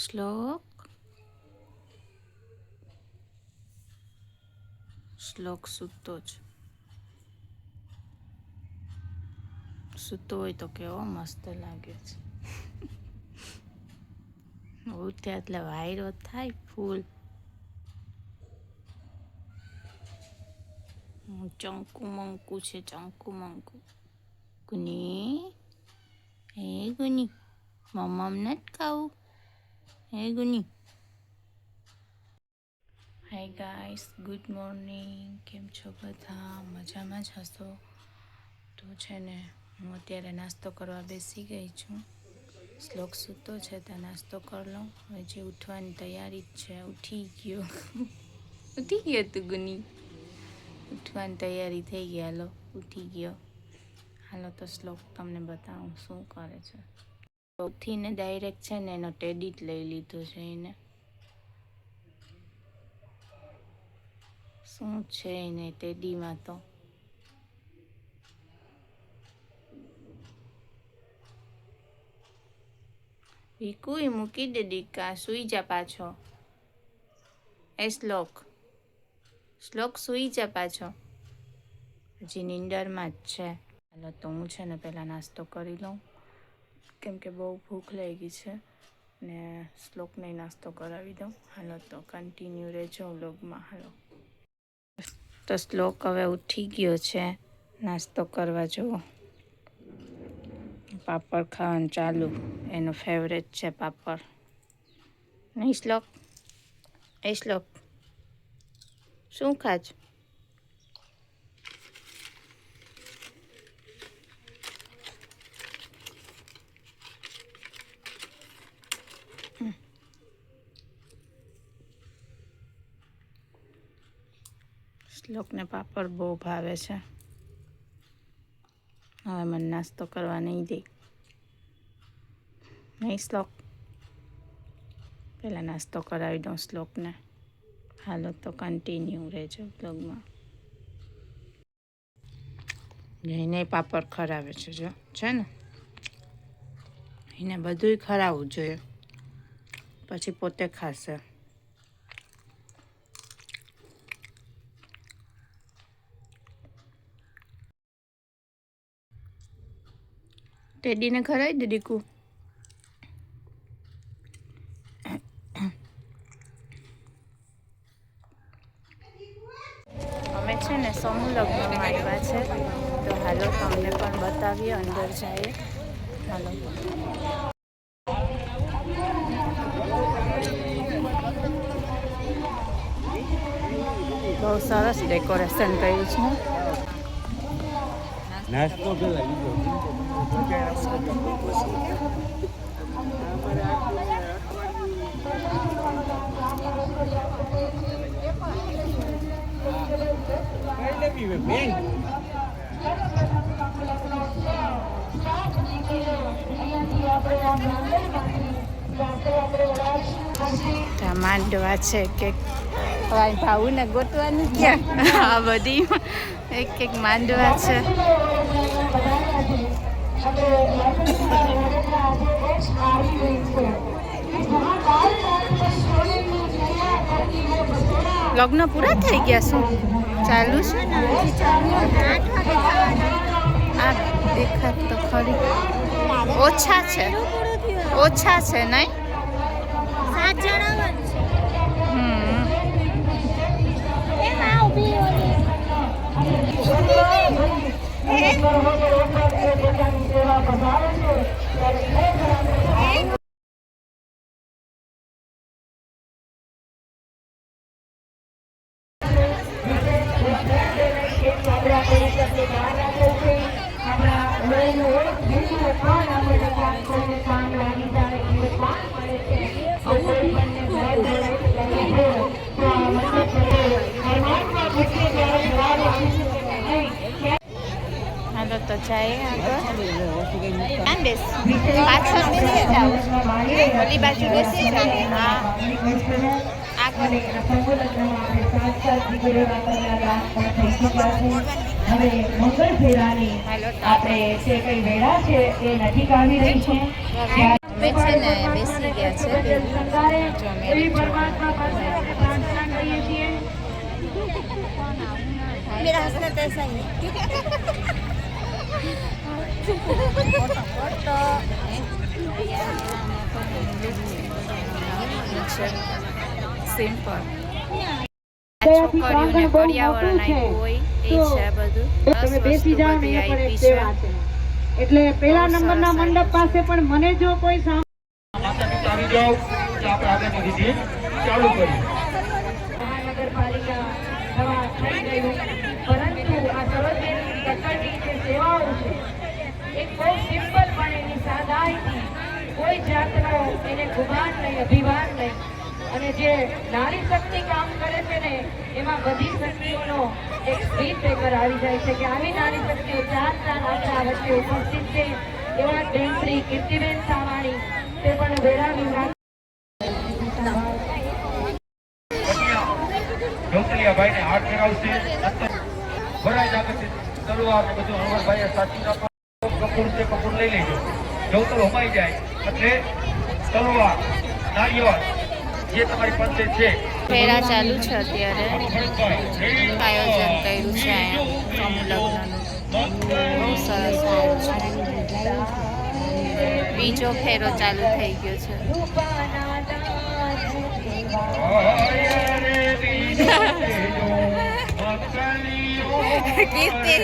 શ્લોક સૂતો હોય તો કેવો મસ્ત લાગે છે. ઉઠ્યા એટલે વાયરો થાય ફૂલ. ચંકુ મંકુ છે, ચંકુ મંકુ. ગુની, હે ગુની, મમ્મમ નથી ખાવું? હે ગુની. Hi guys, good morning. કેમ છો બધા? મજામાં જ હશો? તો છે ને, હું અત્યારે નાસ્તો કરવા બેસી ગઈ છું. શ્લોક સૂતો છે તો નાસ્તો કરી લઉં. હજી ઉઠવાની તૈયારી જ છે. ઉઠી ગયો તું ગુની. ઉઠવાની તૈયારી થઈ ગઈ. હાલો ઉઠી ગયો. હાલો તો શ્લોક તમને બતાવું શું કરે છે. ઉઠીને ડાયરેક્ટ છે ને એનો ટેડી જ લઈ લીધો છે એને. શું છે એને ટેડીમાં તો. ભીકુય મૂકી દે દીકા, સૂઈ જા પાછો. એ શ્લોક સૂઈ જા પાછો. હજી નીંદરમાં જ છે. હાલો તો હું છે ને પહેલાં નાસ્તો કરી લઉં, કેમ કે બહુ ભૂખ લાગી છે ને શ્લોકને નાસ્તો કરાવી દઉં. હાલો તો કન્ટિન્યુ રહેજો વ્લોગમાં. હાલો તો શ્લોક હવે ઉઠી ગયો છે. નાસ્તો કરવા જુઓ, પાપડ ખાવાનું ચાલુ. એનો ફેવરેટ છે પાપડ. નહીં શ્લોક? એ શ્લોક શું ખાજ? શ્લોકને પાપડ બહુ ભાવે છે. હવે મને નાસ્તો કરવા નહીં દે. નહીં શ્લોક? પહેલાં નાસ્તો કરાવી દઉં શ્લોકને. હાલો તો કન્ટિન્યુ રહેજો બ્લોગમાં. એને પાપડ ખરાવે છે જો, છે ને એને બધુંય ખરાવવું જોઈએ, પછી પોતે ખાશે. ટેડીને ખરાવી દે દીકુ. અમે છે ને સમૂહ લગ્નમાં આવ્યા છે, તો હાલો તમને પણ બતાવીએ. અંદર જઈએ. હાલો બહુ સરસ ડેકોરેશન કર્યું છે. નાસ્તો માંડવા છે કે ભાવું ને ગોતવાનું ક્યાં? આ બધી એક એક માંડવા છે. લગ્ન પૂરા થઈ ગયા શું? ચાલુ છે ને? આ દેખાત તો ખરી. ઓછા છે નહીં? 7 જણા હાલો તો જાય આગળ. પાછળ બેસી જાવ, ઓલી બાજુ બેસી જાવ. હા આગળ. હવે મંગળ ફેરાની આપણે જે કઈ વેળા છે એ નજીક આવી રહી છે. અમે છે ને બેસી ગયા છે જો મેરેજ જોવા मेरा हंसना कैसा ही સિમ્પલ છોકરીઓને પર્યાવરણ આપ્યું હોય એ છે આ બધું તમે બેસી જાઓ ને એ પણ એક સેવા છે. એટલે પેલા નંબરના મંડપ પાસે પણ મને જો કોઈ આવી જાઓ તો આપણે આગળની વિધિ ચાલુ કરીએ. મહાનગરપાલિકા દવા થઈ ગયું, પરંતુ આ સરોજની કચરની જે સેવાઓ છે એક બહુ સિમ્પલ પણ એની સાદાઈથી કોઈ જાતનો એને ગુમાન નહીં, અભિમાન નહીં, અને જે નારી શક્તિ કામ કરે છે ને એમાં બધી શક્તિઓનો એક સ્પીડ બ્રેકર આવી જાય છે કે આવી નારી શક્તિઓ ચાર આપણા વચ્ચે ઉપસ્થિત છે. એવા બેન શ્રી કીર્તિબેન સાવાણી તે પણ વેરા વિભાગ ગૌતલિયાભાઈને હાથ ફેરવશે. ભરાઈ જાગતી તલવાર ને બધું અમરભાઈએ સાચી રાખો. કપૂર છે, કપૂર લઈ લેજો. ગૌતલ હોમાઈ જાય એટલે તલવાર નારિયેળ જે તમારી પાસે છે ફેરા ચાલુ છે અત્યારે આયોજન કર્યું છે અહીંયા સમૂહ લગ્નનું બહુ સરસ થયું છે. બીજો ફેરો ચાલુ થઈ ગયો છે. કીર્તિ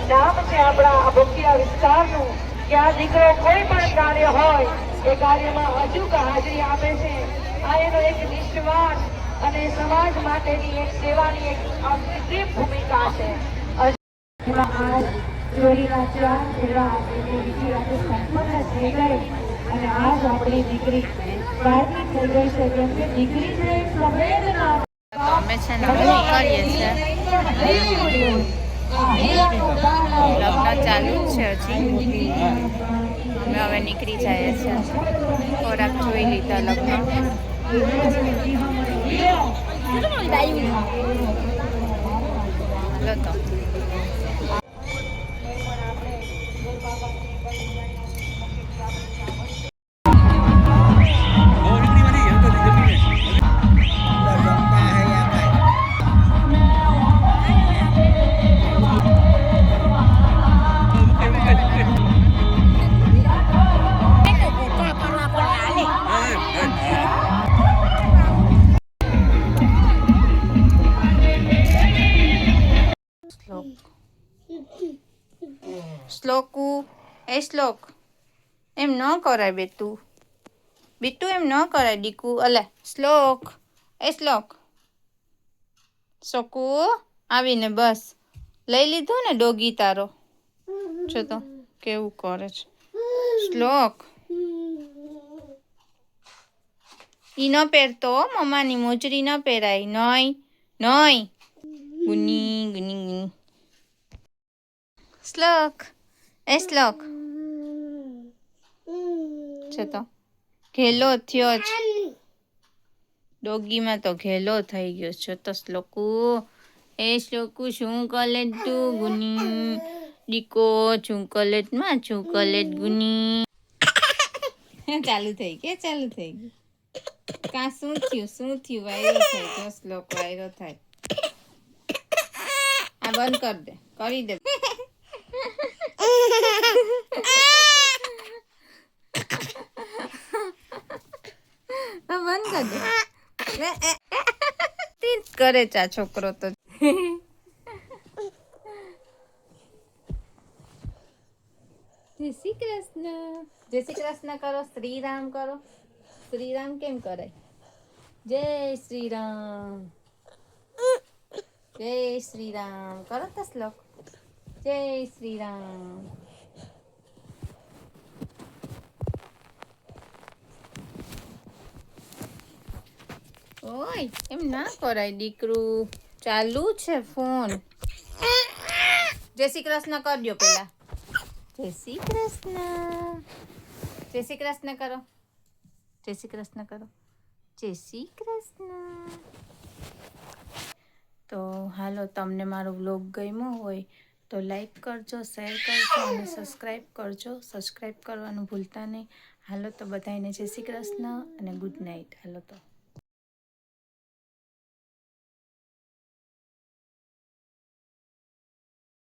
નામ છે આપણા ભોગિયા વિસ્તારનું કે આ દીકરો કોઈ પણ કાર્ય હોય એ કાર્યમાં અચૂક હાજરી આપે છે. આ એનો એક નિસ્વાર્થ અને સમાજ માટેની એક સેવાની એક અમૂલ્ય ભૂમિકા છે. ચોરીના ચાર ફેરા એની વિધિ આજે સંપન્ન થઈ ગઈ અને આજ આપણી દીકરી બાળકી થઈ ગઈ છે. કેમ કે દીકરી છે સંવેદના અમે છે ને નીકળીએ છીએ. લગ્ન ચાલુ જ છે હજી. અમે હવે નીકળી જઈએ છીએ. ખોરાક જોઈ લીધા લગ્ન. લો તો શ્લોકુ એ શ્લોક એમ ન કરાય બીટુ એમ ન કરાય દીકુ. અલે શ્લોક એ શ્લોક શકુ આવીને બસ લઈ લીધો ને ડોગી તારો. જો તો કેવું કરે છે શ્લોક. ઈ ન પહેરતો મમ્માની મોજરી ન પહેરાય. નઈ નઈ ગુની ગુની ગુની. શ્લોક એ શ્લોક છે તો ઘેલો થયો જ. ડોગીમાં તો ઘેલો થઈ ગયો છે તો શ્લોકુ એ શ્લોકુ શું કલેટ તું ગુની દીકો ચોકલેટમાં ચોકલેટ ગુની. ચાલુ થઈ ગયું કા શું થયું વાયરો થાય તો શ્લોક વાયરો થાય. આ બંધ કર દે કરી દે. બંધ કર દે કરે ચા છોકરો તો. જય શ્રી કૃષ્ણ. જય શ્રી કૃષ્ણ કરો, શ્રી રામ કરો. શ્રી રામ કેમ કરાય? જય શ્રી રામ. જય શ્રી રામ કરો તો શ્લોક. જય શ્રી રામ. ઓય એમ ના કરાય દીકરું, ચાલુ છે ફોન. જય શ્રી કૃષ્ણ કરજો પેલા. જય શ્રી કૃષ્ણ. જય શ્રી કૃષ્ણ કરો. જય શ્રી કૃષ્ણ કરો. જય શ્રી કૃષ્ણ. તો હાલો, તમને મારો વ્લોગ ગમ્યો હોય તો લાઈક કરજો, શેર કરજો અને સબસ્ક્રાઈબ કરજો. સબસ્ક્રાઈબ કરવાનું ભૂલતા નહીં. હાલો તો બધાને જય શ્રી કૃષ્ણ અને ગુડ નાઇટ. હાલો તો.